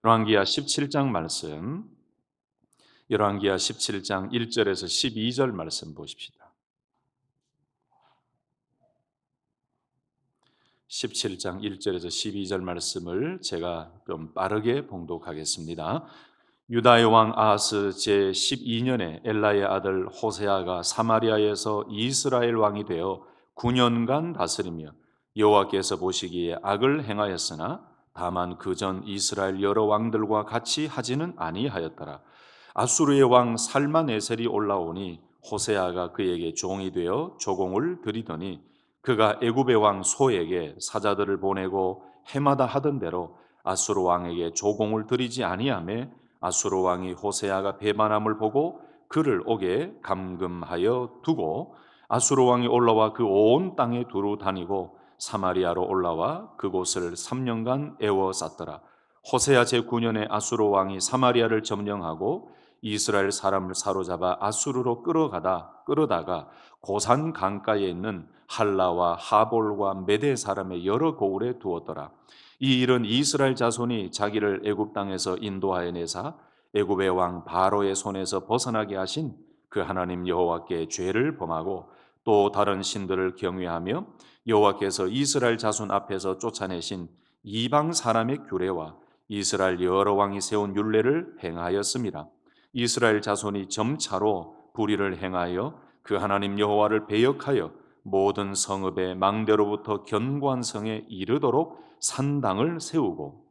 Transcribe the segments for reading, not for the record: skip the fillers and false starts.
열왕기하 17장 말씀, 열왕기하 17장 1절에서 12절 말씀 보십시다. 17장 1절에서 12절 말씀을 제가 좀 빠르게 봉독하겠습니다. 유다의 왕 아하스 제12년에 엘라의 아들 호세아가 사마리아에서 이스라엘 왕이 되어 9년간 다스리며 여호와께서 보시기에 악을 행하였으나 다만 그전 이스라엘 여러 왕들과 같이 하지는 아니하였더라. 아수르의 왕 살마네셀이 올라오니 호세아가 그에게 종이 되어 조공을 드리더니 그가 애굽의 왕 소에게 사자들을 보내고 해마다 하던 대로 아수르 왕에게 조공을 드리지 아니하매 아수르 왕이 호세아가 배반함을 보고 그를 옥에 감금하여 두고 아수르 왕이 올라와 그 온 땅에 두루 다니고 사마리아로 올라와 그곳을 3년간 에워쌌더라. 호세아 제9년에 아수르 왕이 사마리아를 점령하고 이스라엘 사람을 사로잡아 아수르로 끌어다가 고산 강가에 있는 할라와 하볼과 메대 사람의 여러 고을에 두었더라. 이 일은 이스라엘 자손이 자기를 애굽 땅에서 인도하여 내사 애굽의 왕 바로의 손에서 벗어나게 하신 그 하나님 여호와께 죄를 범하고 또 다른 신들을 경외하며 여호와께서 이스라엘 자손 앞에서 쫓아내신 이방 사람의 규례와 이스라엘 여러 왕이 세운 율례를 행하였습니다. 이스라엘 자손이 점차로 불의를 행하여 그 하나님 여호와를 배역하여 모든 성읍의 망대로부터 견고한 성에 이르도록 산당을 세우고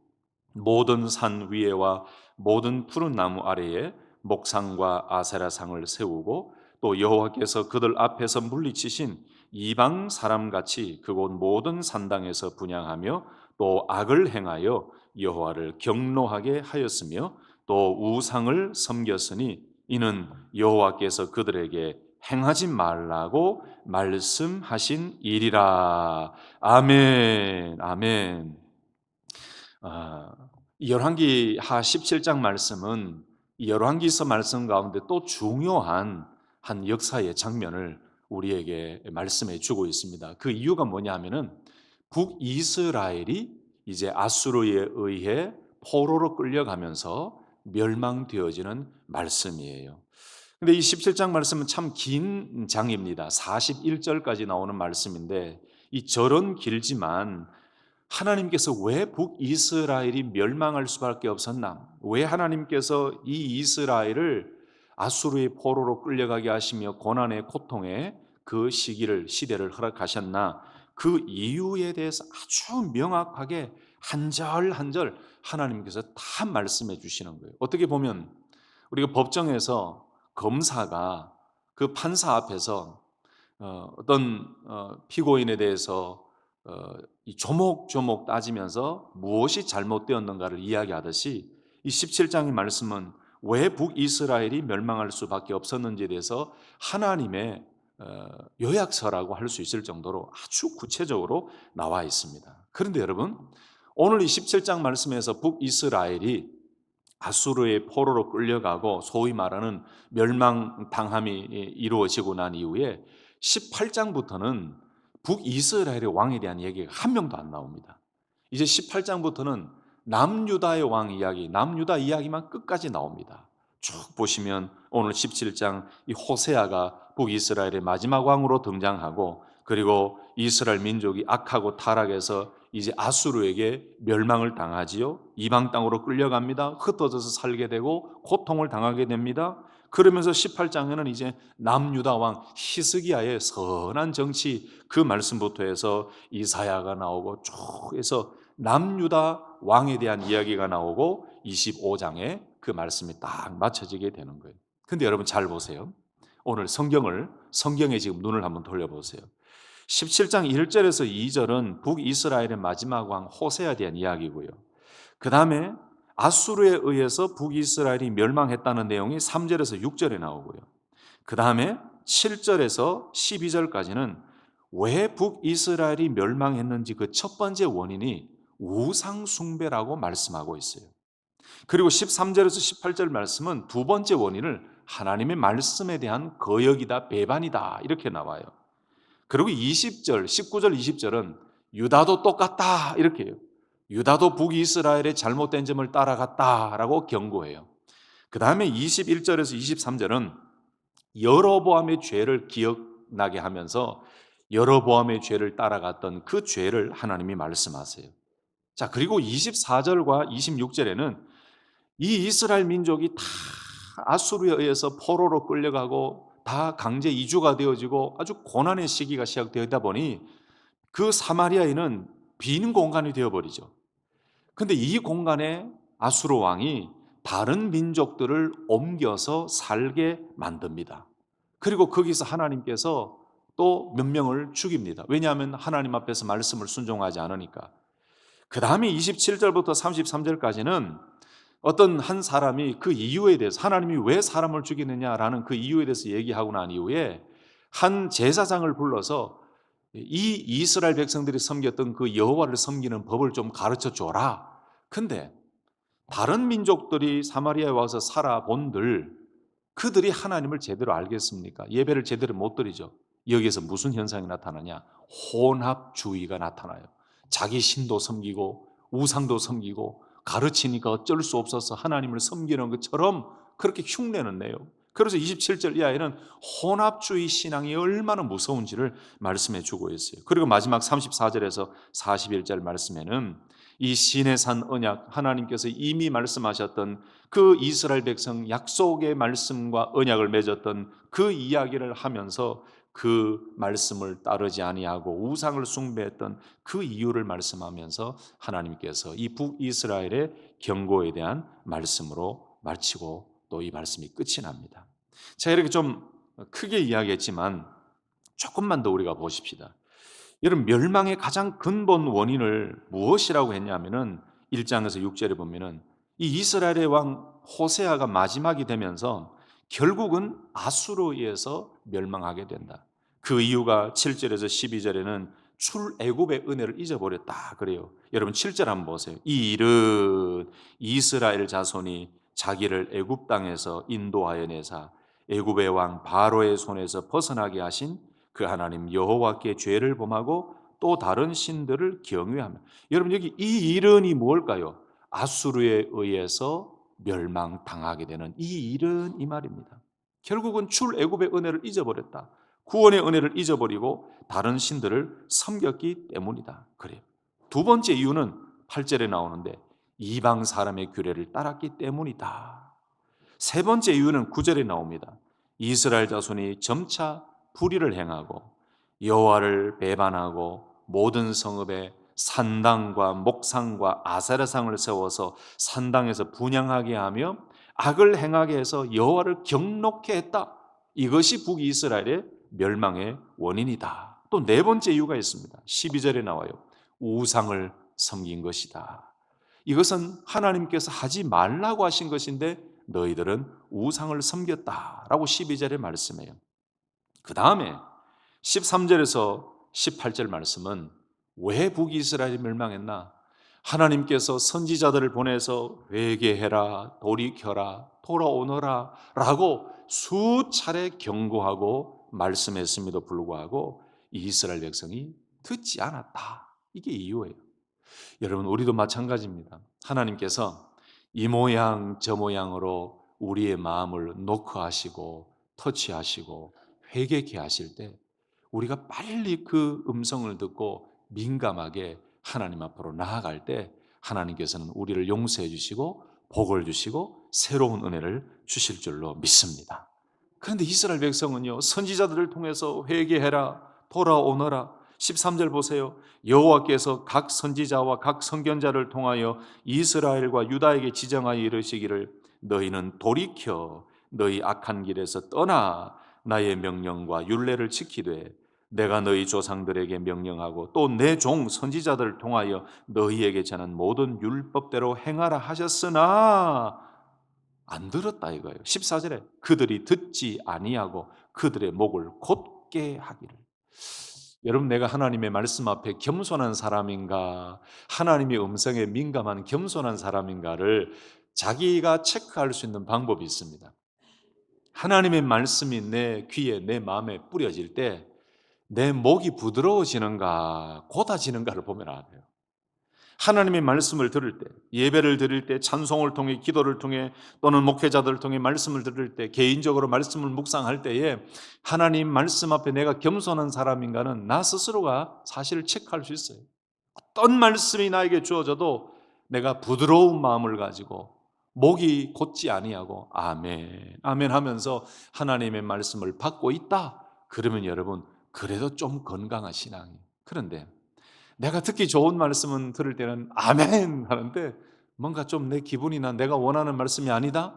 모든 산 위에와 모든 푸른 나무 아래에 목상과 아세라상을 세우고 또 여호와께서 그들 앞에서 물리치신 이방 사람같이 그곳 모든 산당에서 분향하며 또 악을 행하여 여호와를 경노하게 하였으며 또 우상을 섬겼으니 이는 여호와께서 그들에게 행하지 말라고 말씀하신 일이라. 아멘. 아멘. 이 열왕기하 17장 말씀은 이 열왕기서 말씀 가운데 또 중요한 한 역사의 장면을 우리에게 말씀해 주고 있습니다. 그 이유가 뭐냐 하면은 북이스라엘이 이제 아수르에 의해 포로로 끌려가면서 멸망되어지는 말씀이에요. 근데 이 17장 말씀은 참 긴 장입니다. 41절까지 나오는 말씀인데 이 절은 길지만 하나님께서 왜 북이스라엘이 멸망할 수밖에 없었나? 왜 하나님께서 이 이스라엘을 아수르의 포로로 끌려가게 하시며 고난의 고통의 그 시대를 허락하셨나? 그 이유에 대해서 아주 명확하게 한 절 한 절 하나님께서 다 말씀해 주시는 거예요. 어떻게 보면 우리가 법정에서 검사가 그 판사 앞에서 어떤 피고인에 대해서 이 조목조목 따지면서 무엇이 잘못되었는가를 이야기하듯이 이 17장의 말씀은 왜 북이스라엘이 멸망할 수밖에 없었는지에 대해서 하나님의 요약서라고 할 수 있을 정도로 아주 구체적으로 나와 있습니다. 그런데 여러분, 오늘 이 17장 말씀에서 북이스라엘이 아수르의 포로로 끌려가고 소위 말하는 멸망당함이 이루어지고 난 이후에 18장부터는 북이스라엘의 왕에 대한 얘기가 한 명도 안 나옵니다. 이제 18장부터는 남유다의 왕 이야기, 남유다 이야기만 끝까지 나옵니다. 쭉 보시면 오늘 17장 이 호세아가 북이스라엘의 마지막 왕으로 등장하고 그리고 이스라엘 민족이 악하고 타락해서 이제 아수르에게 멸망을 당하지요. 이방 땅으로 끌려갑니다. 흩어져서 살게 되고 고통을 당하게 됩니다. 그러면서 18장에는 이제 남유다 왕 히스기야의 선한 정치 그 말씀부터 해서 이사야가 나오고 쭉 해서 남유다 왕에 대한 이야기가 나오고 25장에 그 말씀이 딱 맞춰지게 되는 거예요. 근데 여러분 잘 보세요. 오늘 성경에 지금 눈을 한번 돌려보세요. 17장 1절에서 2절은 북이스라엘의 마지막 왕 호세아에 대한 이야기고요. 그 다음에 아수르에 의해서 북이스라엘이 멸망했다는 내용이 3절에서 6절에 나오고요. 그 다음에 7절에서 12절까지는 왜 북이스라엘이 멸망했는지 그 첫 번째 원인이 우상숭배라고 말씀하고 있어요. 그리고 13절에서 18절 말씀은 두 번째 원인을 하나님의 말씀에 대한 거역이다, 배반이다 이렇게 나와요. 그리고 20절, 19절, 20절은 유다도 똑같다 이렇게 해요. 유다도 북이스라엘의 잘못된 점을 따라갔다라고 경고해요. 그 다음에 21절에서 23절은 여로보암의 죄를 기억나게 하면서 여로보암의 죄를 따라갔던 그 죄를 하나님이 말씀하세요. 자, 그리고 24절과 26절에는 이 이스라엘 민족이 다 아수르에 의해서 포로로 끌려가고 다 강제 이주가 되어지고 아주 고난의 시기가 시작되다 보니 그 사마리아에는 빈 공간이 되어버리죠. 근데 이 공간에 아수르 왕이 다른 민족들을 옮겨서 살게 만듭니다. 그리고 거기서 하나님께서 또 몇 명을 죽입니다. 왜냐하면 하나님 앞에서 말씀을 순종하지 않으니까. 그 다음에 27절부터 33절까지는 어떤 한 사람이 그 이유에 대해서 하나님이 왜 사람을 죽이느냐라는 그 이유에 대해서 얘기하고 난 이후에 한 제사장을 불러서 이 이스라엘 백성들이 섬겼던 그 여호와를 섬기는 법을 좀 가르쳐 줘라. 근데 다른 민족들이 사마리아에 와서 살아본들 그들이 하나님을 제대로 알겠습니까? 예배를 제대로 못 드리죠. 여기에서 무슨 현상이 나타나냐? 혼합주의가 나타나요. 자기 신도 섬기고 우상도 섬기고 가르치니까 어쩔 수 없어서 하나님을 섬기는 것처럼 그렇게 흉내는 내요. 그래서 27절 이하에는 혼합주의 신앙이 얼마나 무서운지를 말씀해 주고 있어요. 그리고 마지막 34절에서 41절 말씀에는 이 시내 산 언약, 하나님께서 이미 말씀하셨던 그 이스라엘 백성 약속의 말씀과 언약을 맺었던 그 이야기를 하면서 그 말씀을 따르지 아니하고 우상을 숭배했던 그 이유를 말씀하면서 하나님께서 이 북이스라엘의 경고에 대한 말씀으로 마치고 또 이 말씀이 끝이 납니다. 자, 이렇게 좀 크게 이야기했지만 조금만 더 우리가 보십시다. 여러분, 멸망의 가장 근본 원인을 무엇이라고 했냐면은 1장에서 6절에 보면은 이 이스라엘의 왕 호세아가 마지막이 되면서 결국은 아수르에서 멸망하게 된다. 그 이유가 7절에서 12절에는 출애굽의 은혜를 잊어버렸다 그래요. 여러분 7절 한번 보세요. 이 일은 이스라엘 자손이 자기를 애굽 땅에서 인도하여 내사 애굽의 왕 바로의 손에서 벗어나게 하신 그 하나님 여호와께 죄를 범하고 또 다른 신들을 경외하며. 여러분 여기 이 일은이 뭘까요? 아수르에 의해서 멸망당하게 되는 이 일은 이 말입니다. 결국은 출애굽의 은혜를 잊어버렸다. 구원의 은혜를 잊어버리고 다른 신들을 섬겼기 때문이다. 그래요. 두 번째 이유는 8절에 나오는데 이방 사람의 규례를 따랐기 때문이다. 세 번째 이유는 9절에 나옵니다. 이스라엘 자손이 점차 불의를 행하고 여호와를 배반하고 모든 성읍에 산당과 목상과 아세라상을 세워서 산당에서 분향하게 하며 악을 행하게 해서 여호와를 경노케 했다. 이것이 북이스라엘의 멸망의 원인이다. 또 네 번째 이유가 있습니다. 12절에 나와요. 우상을 섬긴 것이다. 이것은 하나님께서 하지 말라고 하신 것인데 너희들은 우상을 섬겼다라고 12절에 말씀해요. 그 다음에 13절에서 18절 말씀은 왜 북이스라엘이 멸망했나? 하나님께서 선지자들을 보내서 회개해라, 돌이켜라, 돌아오너라 라고 수차례 경고하고 말씀했음에도 불구하고 이스라엘 백성이 듣지 않았다. 이게 이유예요. 여러분 우리도 마찬가지입니다. 하나님께서 이 모양 저 모양으로 우리의 마음을 노크하시고 터치하시고 회개케 하실 때 우리가 빨리 그 음성을 듣고 민감하게 하나님 앞으로 나아갈 때 하나님께서는 우리를 용서해 주시고 복을 주시고 새로운 은혜를 주실 줄로 믿습니다. 그런데 이스라엘 백성은요, 선지자들을 통해서 회개해라, 돌아오너라. 13절 보세요. 여호와께서 각 선지자와 각 선견자를 통하여 이스라엘과 유다에게 지정하여 이르시기를 너희는 돌이켜 너희 악한 길에서 떠나 나의 명령과 율례를 지키되 내가 너희 조상들에게 명령하고 또 내 종 선지자들을 통하여 너희에게 전한 모든 율법대로 행하라 하셨으나 안 들었다 이거예요. 14절에 그들이 듣지 아니하고 그들의 목을 곧게 하기를. 여러분 내가 하나님의 말씀 앞에 겸손한 사람인가 하나님의 음성에 민감한 겸손한 사람인가를 자기가 체크할 수 있는 방법이 있습니다. 하나님의 말씀이 내 귀에 내 마음에 뿌려질 때 내 목이 부드러워지는가 곧아지는가를 보면 알아요. 하나님의 말씀을 들을 때, 예배를 드릴 때, 찬송을 통해, 기도를 통해, 또는 목회자들을 통해 말씀을 들을 때, 개인적으로 말씀을 묵상할 때에 하나님 말씀 앞에 내가 겸손한 사람인가는 나 스스로가 사실을 체크할 수 있어요. 어떤 말씀이 나에게 주어져도 내가 부드러운 마음을 가지고 목이 곧지 아니하고 아멘, 아멘 하면서 하나님의 말씀을 받고 있다. 그러면 여러분, 그래도 좀 건강한 신앙이에요. 그런데 내가 듣기 좋은 말씀은 들을 때는 아멘 하는데 뭔가 좀 내 기분이나 내가 원하는 말씀이 아니다?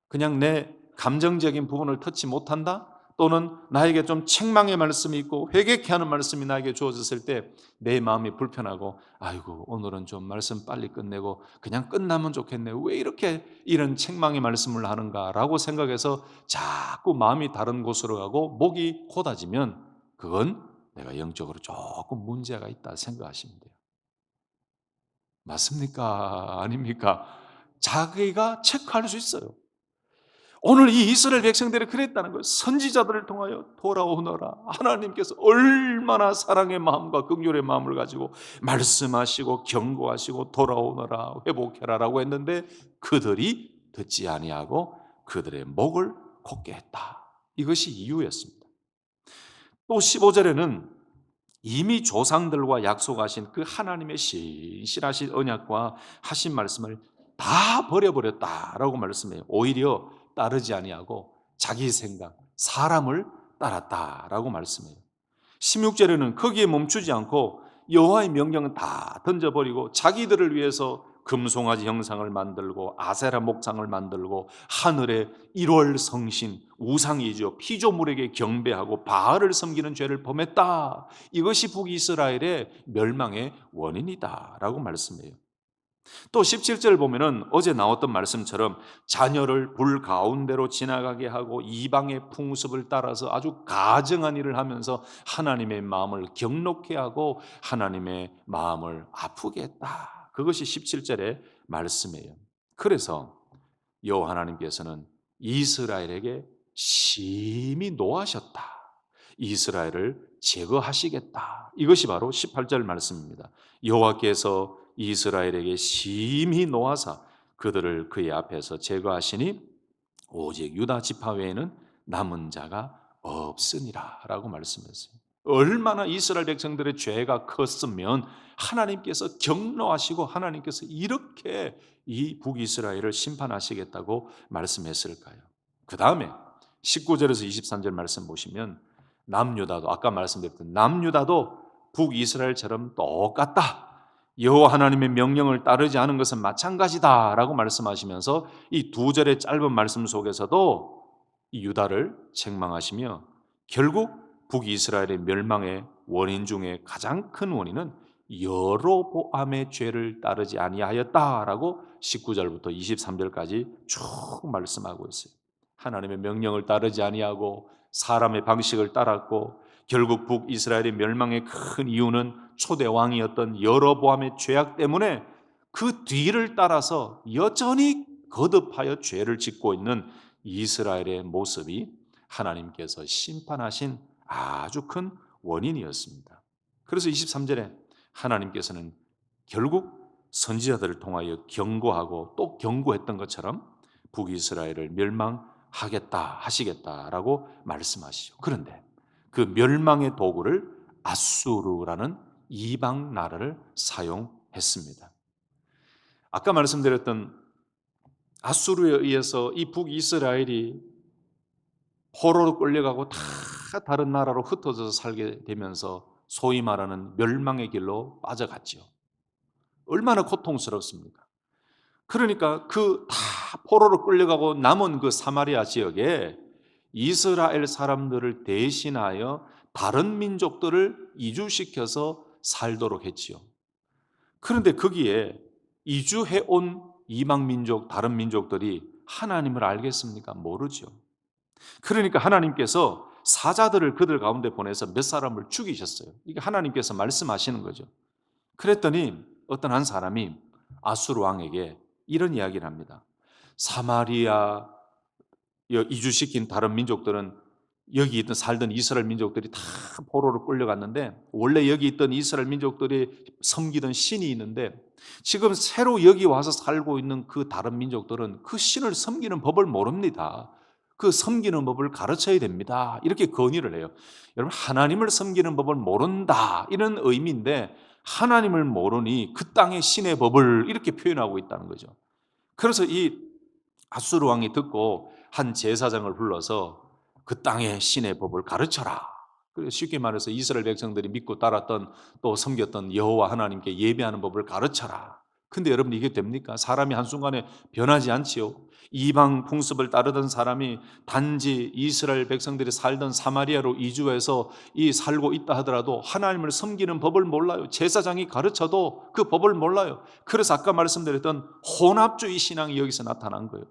그냥 내 감정적인 부분을 터치 못한다? 또는 나에게 좀 책망의 말씀이 있고 회개케 하는 말씀이 나에게 주어졌을 때 내 마음이 불편하고 아이고 오늘은 좀 말씀 빨리 끝내고 그냥 끝나면 좋겠네. 왜 이렇게 이런 책망의 말씀을 하는가라고 생각해서 자꾸 마음이 다른 곳으로 가고 목이 곧아지면 그건 내가 영적으로 조금 문제가 있다 생각하시면 돼요. 맞습니까? 아닙니까? 자기가 체크할 수 있어요. 오늘 이 이스라엘 백성들이 그랬다는 거예요. 선지자들을 통하여 돌아오너라. 하나님께서 얼마나 사랑의 마음과 긍휼의 마음을 가지고 말씀하시고 경고하시고 돌아오너라 회복해라라고 했는데 그들이 듣지 아니하고 그들의 목을 곧게 했다. 이것이 이유였습니다. 또 15절에는 이미 조상들과 약속하신 그 하나님의 신실하신 언약과 하신 말씀을 다 버려버렸다라고 말씀해요. 오히려 따르지 아니하고 자기 생각, 사람을 따랐다라고 말씀해요. 16절에는 거기에 멈추지 않고 여호와의 명령은 다 던져버리고 자기들을 위해서 금송아지 형상을 만들고 아세라 목상을 만들고 하늘의 1월 성신 우상이죠 피조물에게 경배하고 바알을 섬기는 죄를 범했다. 이것이 북이스라엘의 멸망의 원인이다라고 말씀해요. 또 17절 보면은 어제 나왔던 말씀처럼 자녀를 불 가운데로 지나가게 하고 이방의 풍습을 따라서 아주 가증한 일을 하면서 하나님의 마음을 격노케 하고 하나님의 마음을 아프게 했다. 그것이 17절의 말씀이에요. 그래서 여호와 하나님께서는 이스라엘에게 심히 노하셨다. 이스라엘을 제거하시겠다. 이것이 바로 18절 말씀입니다. 여호와께서 이스라엘에게 심히 노하사 그들을 그의 앞에서 제거하시니 오직 유다 지파 외에는 남은 자가 없으니라라고 말씀했어요. 얼마나 이스라엘 백성들의 죄가 컸으면 하나님께서 경노하시고 하나님께서 이렇게 이 북이스라엘을 심판하시겠다고 말씀했을까요? 그 다음에 19절에서 23절 말씀 보시면 남유다도 아까 말씀드렸던 남유다도 북이스라엘처럼 똑같다. 여호와 하나님의 명령을 따르지 않은 것은 마찬가지다라고 말씀하시면서 이 두 절의 짧은 말씀 속에서도 이 유다를 책망하시며 결국 북이스라엘의 멸망의 원인 중에 가장 큰 원인은 여로보암의 죄를 따르지 아니하였다라고 19절부터 23절까지 쭉 말씀하고 있어요. 하나님의 명령을 따르지 아니하고 사람의 방식을 따랐고 결국 북이스라엘의 멸망의 큰 이유는 초대 왕이었던 여로보암의 죄악 때문에 그 뒤를 따라서 여전히 거듭하여 죄를 짓고 있는 이스라엘의 모습이 하나님께서 심판하신 아주 큰 원인이었습니다. 그래서 23절에 하나님께서는 결국 선지자들을 통하여 경고하고 또 경고했던 것처럼 북이스라엘을 멸망하겠다 하시겠다라고 말씀하시죠. 그런데 그 멸망의 도구를 아수르라는 이방 나라를 사용했습니다. 아까 말씀드렸던 아수르에 의해서 이 북이스라엘이 포로로 끌려가고 다 다른 나라로 흩어져서 살게 되면서 소위 말하는 멸망의 길로 빠져갔죠. 얼마나 고통스럽습니까? 그러니까 그 다 포로로 끌려가고 남은 그 사마리아 지역에 이스라엘 사람들을 대신하여 다른 민족들을 이주시켜서 살도록 했지요. 그런데 거기에 이주해 온 이방 민족, 다른 민족들이 하나님을 알겠습니까? 모르죠. 그러니까 하나님께서 사자들을 그들 가운데 보내서 몇 사람을 죽이셨어요. 이게 하나님께서 말씀하시는 거죠. 그랬더니 어떤 한 사람이 아수르 왕에게 이런 이야기를 합니다. 사마리아 이주시킨 다른 민족들은 여기 있던 살던 이스라엘 민족들이 다 포로로 끌려갔는데, 원래 여기 있던 이스라엘 민족들이 섬기던 신이 있는데, 지금 새로 여기 와서 살고 있는 그 다른 민족들은 그 신을 섬기는 법을 모릅니다. 그 섬기는 법을 가르쳐야 됩니다. 이렇게 건의를 해요. 여러분, 하나님을 섬기는 법을 모른다, 이런 의미인데, 하나님을 모르니 그 땅의 신의 법을 이렇게 표현하고 있다는 거죠. 그래서 이 아수르 왕이 듣고 한 제사장을 불러서 그 땅의 신의 법을 가르쳐라. 쉽게 말해서 이스라엘 백성들이 믿고 따랐던, 또 섬겼던 여호와 하나님께 예배하는 법을 가르쳐라. 근데 여러분, 이게 됩니까? 사람이 한순간에 변하지 않지요. 이방 풍습을 따르던 사람이 단지 이스라엘 백성들이 살던 사마리아로 이주해서 살고 있다 하더라도 하나님을 섬기는 법을 몰라요. 제사장이 가르쳐도 그 법을 몰라요. 그래서 아까 말씀드렸던 혼합주의 신앙이 여기서 나타난 거예요.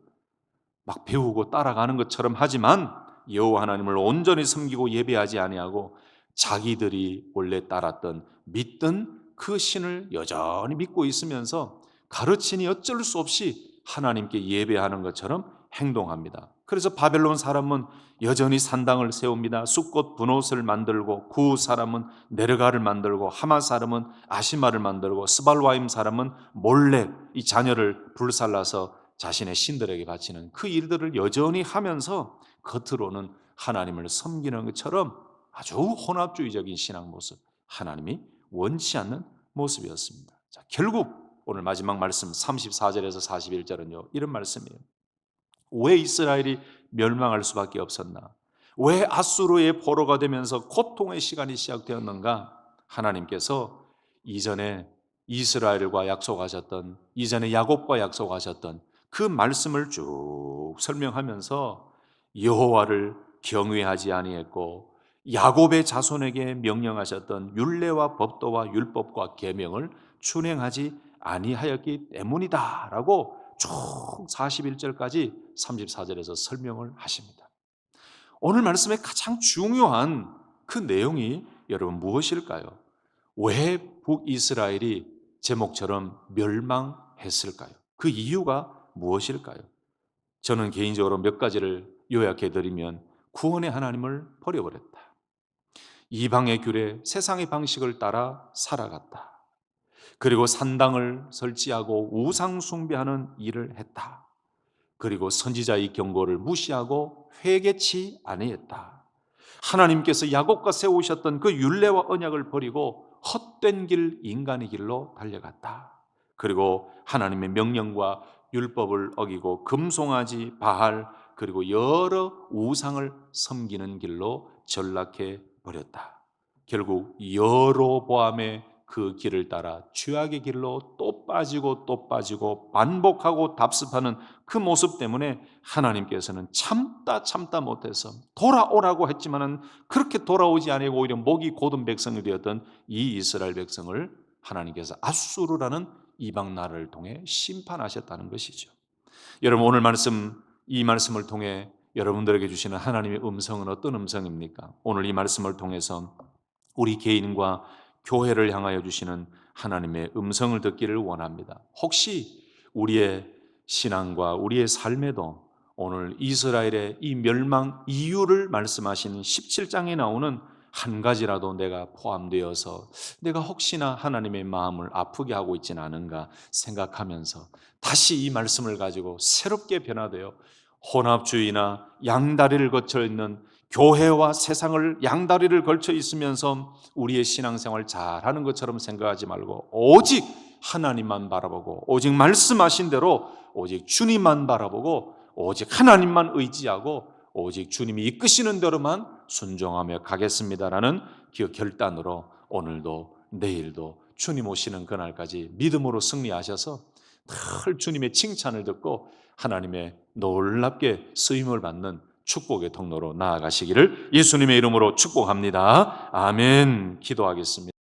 막 배우고 따라가는 것처럼 하지만 여호와 하나님을 온전히 섬기고 예배하지 아니하고 자기들이 원래 따랐던, 믿던 그 신을 여전히 믿고 있으면서 가르치니 어쩔 수 없이 하나님께 예배하는 것처럼 행동합니다. 그래서 바벨론 사람은 여전히 산당을 세웁니다. 숫꽃 분옷을 만들고, 구 사람은 네르가를 만들고, 하마 사람은 아시마를 만들고, 스발와임 사람은 몰래 이 자녀를 불살라서 자신의 신들에게 바치는 그 일들을 여전히 하면서 겉으로는 하나님을 섬기는 것처럼 아주 혼합주의적인 신앙 모습, 하나님이 원치 않는 모습이었습니다. 자, 결국 오늘 마지막 말씀 34절에서 41절은요, 이런 말씀이에요. 왜 이스라엘이 멸망할 수밖에 없었나? 왜 아수르의 포로가 되면서 고통의 시간이 시작되었는가? 하나님께서 이전에 이스라엘과 약속하셨던, 이전에 야곱과 약속하셨던 그 말씀을 쭉 설명하면서 여호와를 경외하지 아니했고 야곱의 자손에게 명령하셨던 율례와 법도와 율법과 계명을 준행하지 아니하였기 때문이다라고 쭉 41절까지 34절에서 설명을 하십니다. 오늘 말씀의 가장 중요한 그 내용이 여러분 무엇일까요? 왜 북이스라엘이 제목처럼 멸망했을까요? 그 이유가 무엇일까요? 저는 개인적으로 몇 가지를 요약해 드리면, 구원의 하나님을 버려버렸다. 이방의 규례, 세상의 방식을 따라 살아갔다. 그리고 산당을 설치하고 우상 숭배하는 일을 했다. 그리고 선지자의 경고를 무시하고 회개치 아니했다. 하나님께서 야곱과 세우셨던 그 율례와 언약을 버리고 헛된 길, 인간의 길로 달려갔다. 그리고 하나님의 명령과 율법을 어기고 금송아지, 바알, 그리고 여러 우상을 섬기는 길로 전락해 버렸다. 결국 여로보암의 그 길을 따라 죄악의 길로 또 빠지고 또 빠지고 반복하고 답습하는 그 모습 때문에 하나님께서는 참다 못해서 돌아오라고 했지만은 그렇게 돌아오지 아니고 오히려 목이 곧은 백성이 되었던 이 이스라엘 백성을 하나님께서 아수르라는 이방 나라를 통해 심판하셨다는 것이죠. 여러분, 오늘 말씀, 이 말씀을 통해 여러분들에게 주시는 하나님의 음성은 어떤 음성입니까? 오늘 이 말씀을 통해서 우리 개인과 교회를 향하여 주시는 하나님의 음성을 듣기를 원합니다. 혹시 우리의 신앙과 우리의 삶에도 오늘 이스라엘의 이 멸망 이유를 말씀하시는 17장에 나오는 한 가지라도 내가 포함되어서 내가 혹시나 하나님의 마음을 아프게 하고 있지는 않은가 생각하면서 다시 이 말씀을 가지고 새롭게 변화되어 혼합주의나 양다리를 거쳐 있는 교회와 세상을 양다리를 걸쳐 있으면서 우리의 신앙생활 잘하는 것처럼 생각하지 말고 오직 하나님만 바라보고 오직 말씀하신 대로 오직 주님만 바라보고 오직 하나님만 의지하고 오직 주님이 이끄시는 대로만 순종하며 가겠습니다라는 결단으로 오늘도 내일도 주님 오시는 그날까지 믿음으로 승리하셔서 늘 주님의 칭찬을 듣고 하나님의 놀랍게 쓰임을 받는 축복의 통로로 나아가시기를 예수님의 이름으로 축복합니다. 아멘. 기도하겠습니다.